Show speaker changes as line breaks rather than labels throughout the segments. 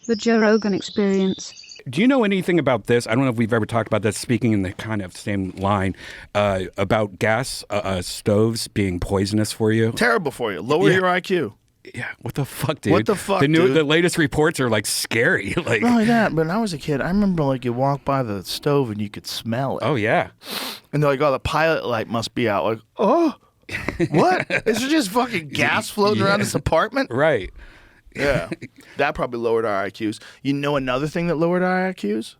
The Joe Rogan Experience.
Do you know anything about this? I don't know if we've ever talked about this, speaking in the kind of same line, about gas stoves being poisonous for you.
Terrible for you. Lower your IQ.
Yeah, what the fuck, dude?
What the fuck, dude?
The latest reports are like scary. Like,
not only that, but when I was a kid, I remember like you walk by the stove and you could smell it.
Oh yeah.
And they're like, oh, the pilot light must be out. Like, oh, what? Is there just fucking gas floating around this apartment?
Right.
Yeah. That probably lowered our IQs. You know another thing that lowered our IQs?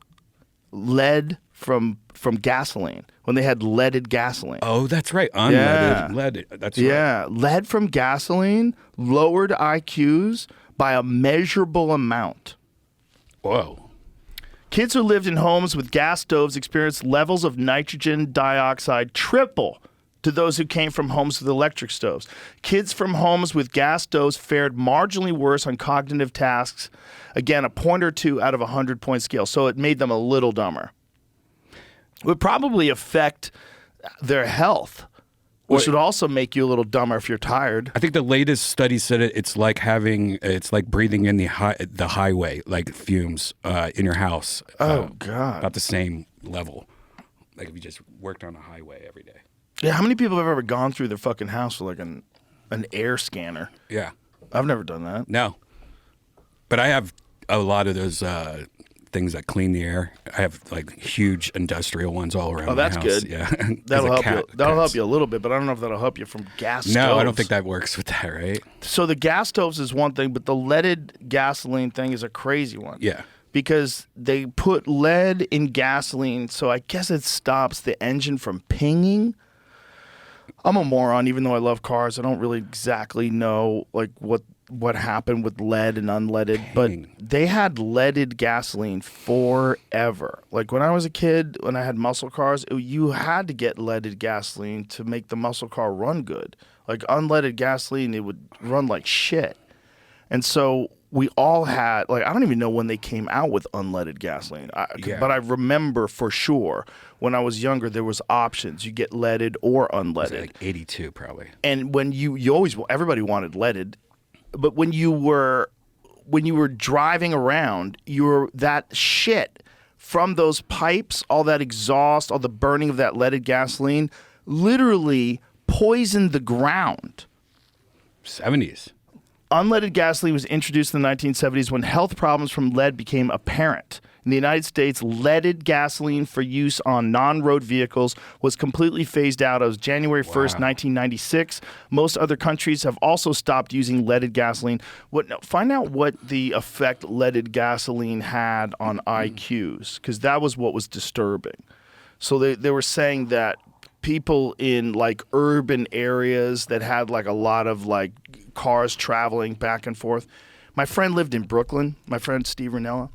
Lead from gasoline. When they had leaded gasoline.
Oh, that's right. Unleaded. Lead. That's right.
Yeah. Lead from gasoline lowered IQs by a measurable amount.
Whoa.
Kids who lived in homes with gas stoves experienced levels of nitrogen dioxide triple to those who came from homes with electric stoves. Kids from homes with gas stoves fared marginally worse on cognitive tasks. Again, a point or two out of a 100-point scale. So it made them a little dumber. It would probably affect their health, which would also make you a little dumber if you're tired.
I think the latest study said it's like breathing in the highway, like fumes in your house.
Oh, God.
About the same level. Like if you just worked on a highway every day.
Yeah, how many people have ever gone through their fucking house with like an air scanner?
Yeah.
I've never done that.
No. But I have a lot of those things that clean the air. I have like huge industrial ones all around my house.
Oh, that's good.
Yeah.
That'll help you. That'll help you a little bit, but I don't know if that'll help you from gas stoves.
No, I don't think that works with that, right?
So the gas stoves is one thing, but the leaded gasoline thing is a crazy one.
Yeah.
Because they put lead in gasoline, so I guess it stops the engine from pinging. I'm a moron, even though I love cars. I don't really exactly know like what happened with lead and unleaded, but they had leaded gasoline forever. Like when I was a kid, when I had muscle cars, you had to get leaded gasoline to make the muscle car run good. Like unleaded gasoline, it would run like shit. And so we all had, like, I don't even know when they came out with unleaded gasoline, but I remember for sure when I was younger, there was options. You get leaded or unleaded.
Like 82 probably.
And when you always, everybody wanted leaded, but when you were driving around, that shit from those pipes, all that exhaust, all the burning of that leaded gasoline, literally poisoned the ground.
70s.
Unleaded gasoline was introduced in the 1970s when health problems from lead became apparent. In the United States, leaded gasoline for use on non-road vehicles was completely phased out as January 1st, 1996. Most other countries have also stopped using leaded gasoline. Find out what the effect leaded gasoline had on IQs, because that was what was disturbing. So they were saying that people in like urban areas that had like a lot of like cars traveling back and forth. My friend lived in Brooklyn. My friend Steve Ranella.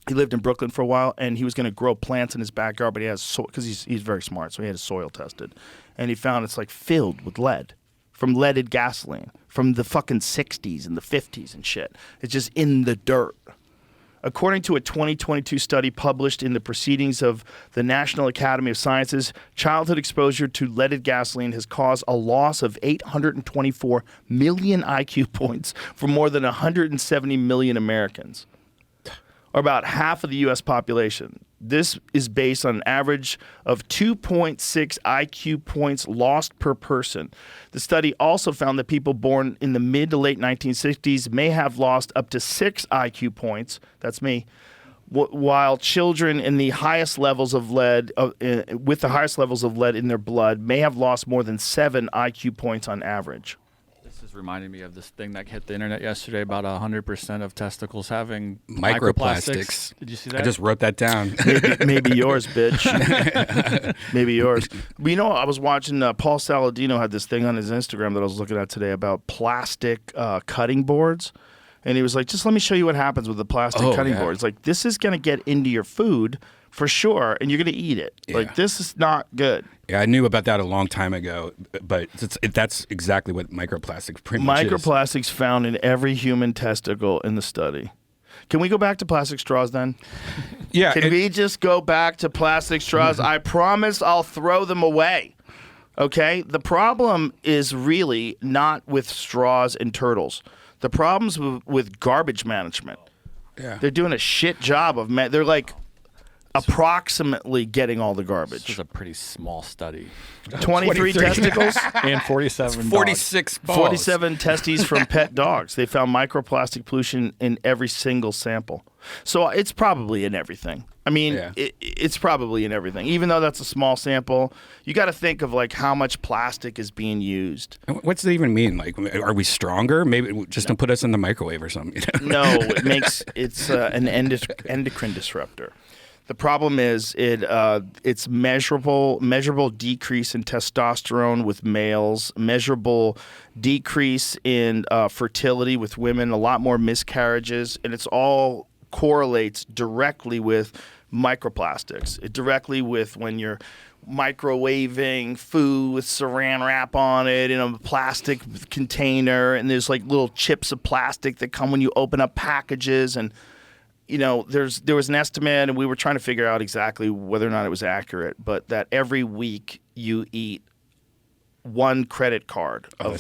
He lived in Brooklyn for a while, and he was going to grow plants in his backyard, but he has because he's very smart, so he had his soil tested, and he found it's like filled with lead from leaded gasoline from the fucking 60s and the 50s and shit. It's just in the dirt. According to a 2022 study published in the Proceedings of the National Academy of Sciences, childhood exposure to leaded gasoline has caused a loss of 824 million IQ points for more than 170 million Americans, or about half of the U.S. population. This is based on an average of 2.6 IQ points lost per person. The study also found that people born in the mid to late 1960s may have lost up to 6 IQ points, that's me, while children in the highest levels of lead, with the highest levels of lead in their blood, may have lost more than 7 IQ points on average.
This is reminding me of this thing that hit the internet yesterday about 100% of testicles having
microplastics.
Did you see that?
I just wrote that down.
Maybe yours, bitch. Maybe yours. But you know, I was watching Paul Saladino had this thing on his Instagram that I was looking at today about plastic cutting boards. And he was like, just let me show you what happens with the plastic cutting boards. Like, this is going to get into your food for sure, and you're going to eat it. Yeah. Like, this is not good.
Yeah, I knew about that a long time ago, but that's exactly what microplastics pretty much is.
Microplastics found in every human testicle in the study. Can we go back to plastic straws then?
Yeah.
Can we just go back to plastic straws? I promise I'll throw them away. Okay? The problem is really not with straws and turtles. The problem's with garbage management.
Yeah.
They're doing a shit job of they're like approximately getting all the
This
garbage.
is a pretty small study.
23 testicles.
And 47
46 balls.
47 testes from pet dogs. They found microplastic pollution in every single sample. So it's probably in everything. I mean,
Yeah.
it's probably in everything. Even though that's a small sample, you got to think of like how much plastic is being used.
What's it even mean? Like, are we stronger? Maybe just to put us in the microwave or something.
No, it's an endocrine disruptor. The problem is it's measurable decrease in testosterone with males, measurable decrease in fertility with women, a lot more miscarriages, and it's all correlates directly with microplastics. It directly with when you're microwaving food with saran wrap on it in a plastic container, and there's like little chips of plastic that come when you open up packages. And you know, there was an estimate, and we were trying to figure out exactly whether or not it was accurate, but that every week you eat one credit card of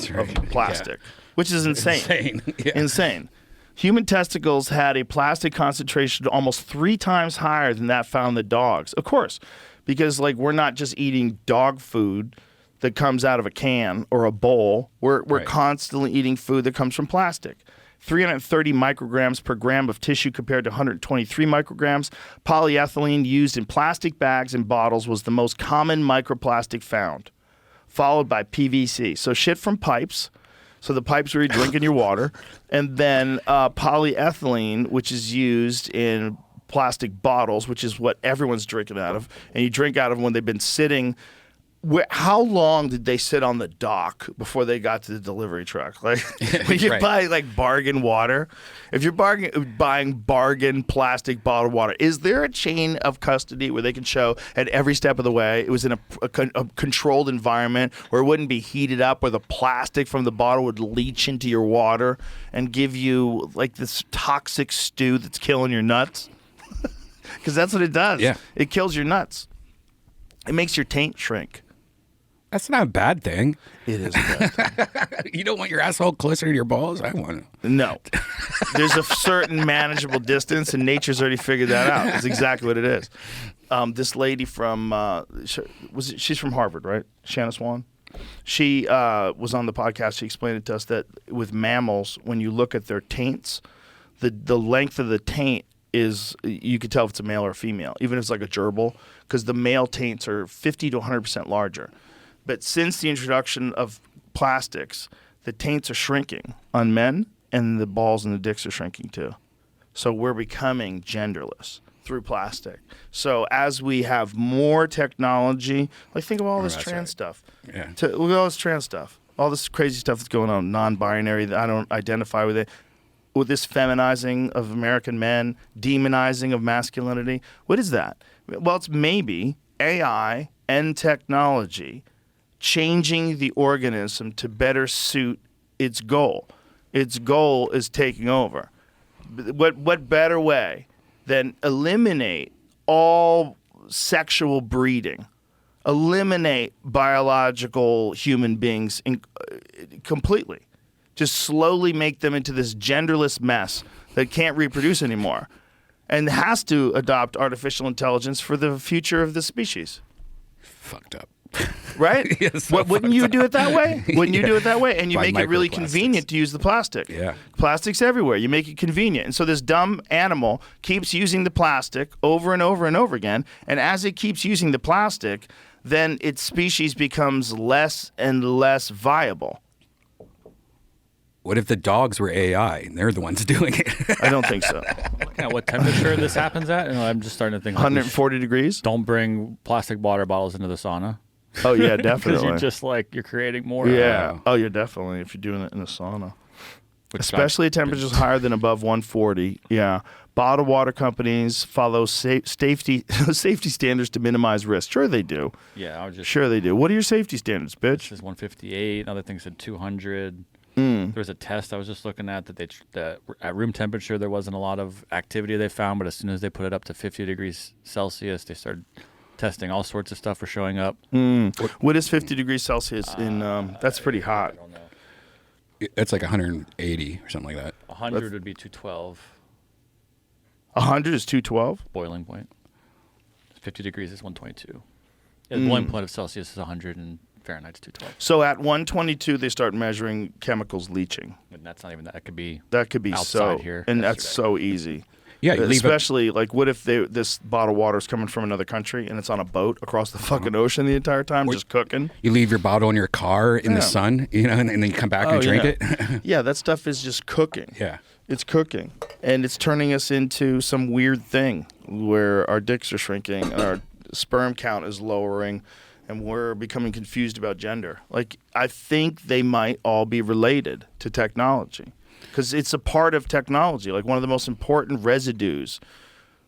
plastic, which is insane.
Yeah.
Insane. Human testicles had a plastic concentration almost 3 times higher than that found in the dogs. Of course, because like we're not just eating dog food that comes out of a can or a bowl. We're constantly eating food that comes from plastic. 330 micrograms per gram of tissue compared to 123 micrograms. Polyethylene used in plastic bags and bottles was the most common microplastic found, followed by PVC. So shit from pipes. So the pipes where you're drinking your water. And then polyethylene, which is used in plastic bottles, which is what everyone's drinking out of. And you drink out of when they've been sitting. How long did they sit on the dock before they got to the delivery truck? Like when you buy like bargain water, if you're buying bargain plastic bottled water, is there a chain of custody where they can show at every step of the way it was in a controlled environment where it wouldn't be heated up, where the plastic from the bottle would leach into your water and give you like this toxic stew that's killing your nuts? Because that's what it does.
Yeah.
It kills your nuts. It makes your taint shrink.
That's not a bad thing.
It is a bad thing.
You don't want your asshole closer to your balls? I want to.
No. There's a certain manageable distance, and nature's already figured that out. That's exactly what it is. This lady from, she's from Harvard, right? Shanna Swan? She was on the podcast. She explained it to us that with mammals, when you look at their taints, the length of the taint is, you could tell if it's a male or a female, even if it's like a gerbil, because the male taints are 50 to 100% larger. But since the introduction of plastics, the taints are shrinking on men, and the balls and the dicks are shrinking too. So we're becoming genderless through plastic. So as we have more technology, like think of all this trans stuff.
Yeah.
Look at all this trans stuff. All this crazy stuff that's going on, non-binary, that I don't identify with it. With this feminizing of American men, demonizing of masculinity. What is that? Well, it's maybe AI and technology changing the organism to better suit its goal. Its goal is taking over. What better way than eliminate all sexual breeding, eliminate biological human beings completely, just slowly make them into this genderless mess that can't reproduce anymore, and has to adopt artificial intelligence for the future of the species.
Fucked up.
Right?
Yes,
Wouldn't you do it that way? Wouldn't you do it that way? And you
By
make it really
microplastics.
convenient to use the plastic.
Yeah.
Plastic's everywhere. You make it convenient. And so this dumb animal keeps using the plastic over and over and over again. And as it keeps using the plastic, then its species becomes less and less viable.
What if the dogs were AI and they're the ones doing it?
I don't think so.
Looking at what temperature this happens at, and I'm just starting to think like,
140 degrees?
don't bring plastic water bottles into the sauna.
Oh, yeah,
Because
definitely.
you're just like, you're creating more.
Yeah. Oh, yeah, definitely. If you're doing it in a sauna.
Which
Especially at temperatures higher than above 140. Yeah. Bottled water companies follow safety standards to minimize risk. Sure they do.
Yeah, I was just.
Sure they do. What are your safety standards,
This
bitch?
is 158. Another thing said 200.
Mm.
There was a test I was just looking at that at room temperature there wasn't a lot of activity they found, but as soon as they put it up to 50 degrees Celsius, they started testing all sorts of stuff for showing up.
What is 50 degrees Celsius in, that's pretty hot.
I don't know.
It's like 180 or something like that.
100 would be 212.
100 is 212?
Boiling point. 50 degrees is 122. Yeah, the boiling point of Celsius is 100 and Fahrenheit's 212.
So at 122, they start measuring chemicals leaching.
And that's not even that. That could be
so,
outside here.
and that's so easy.
Yeah, you leave
especially like, what if this bottled water is coming from another country and it's on a boat across the fucking ocean the entire time, just cooking?
You leave your bottle in your car in the sun, and then you come back and drink it.
Yeah, that stuff is just cooking.
Yeah.
It's cooking, and it's turning us into some weird thing where our dicks are shrinking and our sperm count is lowering, and we're becoming confused about gender. Like, I think they might all be related to technology because it's a part of technology, like one of the most important residues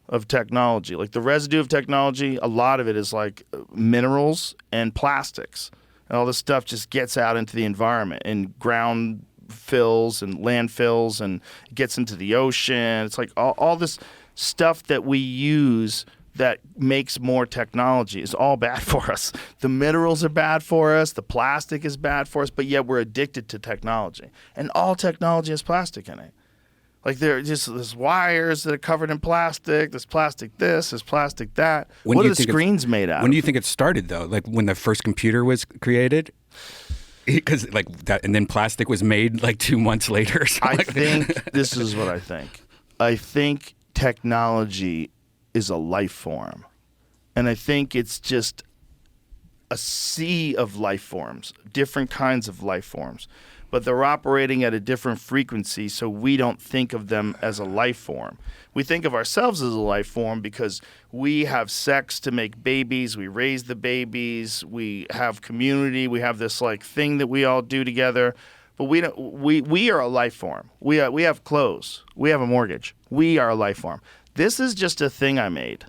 of technology. Like the residue of technology, a lot of it is like minerals and plastics, and all this stuff just gets out into the environment and ground fills and landfills and gets into the ocean. It's like all this stuff that we use that makes more technology is all bad for us. The minerals are bad for us. The plastic is bad for us, but yet we're addicted to technology. And all technology has plastic in it. Like there's wires that are covered in plastic. There's plastic this, there's plastic that. What are the screens made out of?
When do you think it started, though? Like when the first computer was created? Because like that, and then plastic was made like 2 months later. Or something.
I think this is what I think. I think technology is a life form, and I think it's just a sea of life forms, different kinds of life forms, but they're operating at a different frequency, so we don't think of them as a life form. We think of ourselves as a life form because we have sex to make babies, we raise the babies, we have community, we have this like thing that we all do together. But we don't. We are a life form. We have clothes. We have a mortgage. We are a life form. This is just a thing I made.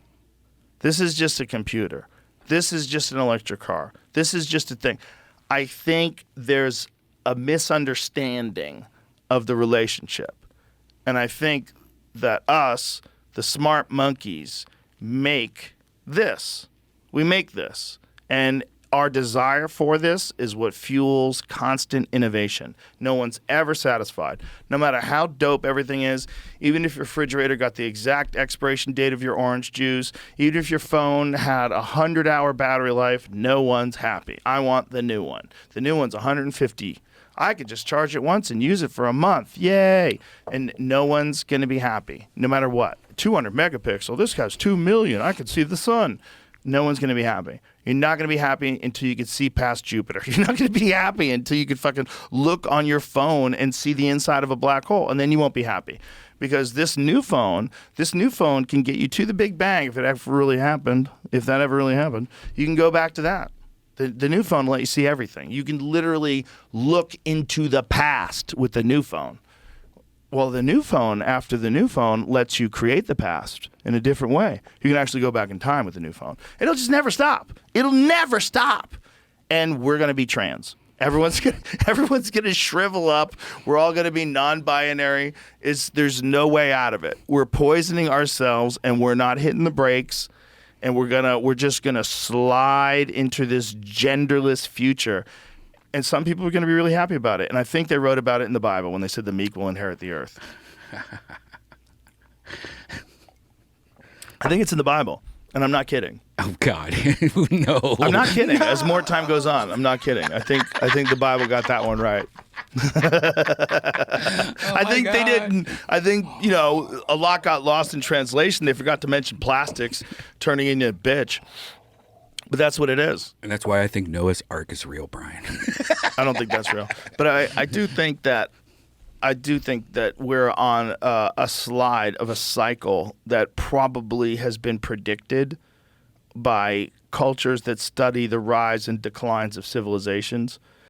This is just a computer. This is just an electric car. This is just a thing. I think there's a misunderstanding of the relationship. And I think that us, the smart monkeys, make this. We make this. And our desire for this is what fuels constant innovation. No one's ever satisfied. No matter how dope everything is, even if your refrigerator got the exact expiration date of your orange juice, even if your phone had a 100-hour battery life, no one's happy. I want the new one. The new one's 150. I could just charge it once and use it for a month. Yay. And no one's going to be happy, no matter what. 200 megapixel. This guy's 2 million. I can see the sun. No one's going to be happy. You're not going to be happy until you can see past Jupiter. You're not going to be happy until you can fucking look on your phone and see the inside of a black hole, and then you won't be happy. Because this new phone can get you to the Big Bang if it ever really happened. If that ever really happened, you can go back to that. The new phone will let you see everything. You can literally look into the past with the new phone. Well, the new phone, after the new phone, lets you create the past in a different way. You can actually go back in time with the new phone. It'll just never stop. It'll never stop. And we're going to be trans. Everyone's gonna shrivel up. We're all going to be non-binary. There's no way out of it. We're poisoning ourselves, and we're not hitting the brakes. And we're just gonna slide into this genderless future. And some people are going to be really happy about it. And I think they wrote about it in the Bible when they said the meek will inherit the earth. I think it's in the Bible. And I'm not kidding.
Oh, God. No.
I'm not kidding. As more time goes on, I'm not kidding. I think the Bible got that one right. I think they didn't. I think, a lot got lost in translation. They forgot to mention plastics turning into a bitch. But that's what it is.
And that's why I think Noah's Ark is real, Brian.
I don't think that's real. But I do think that we're on a slide of a cycle that probably has been predicted by cultures that study the rise and declines of civilizations.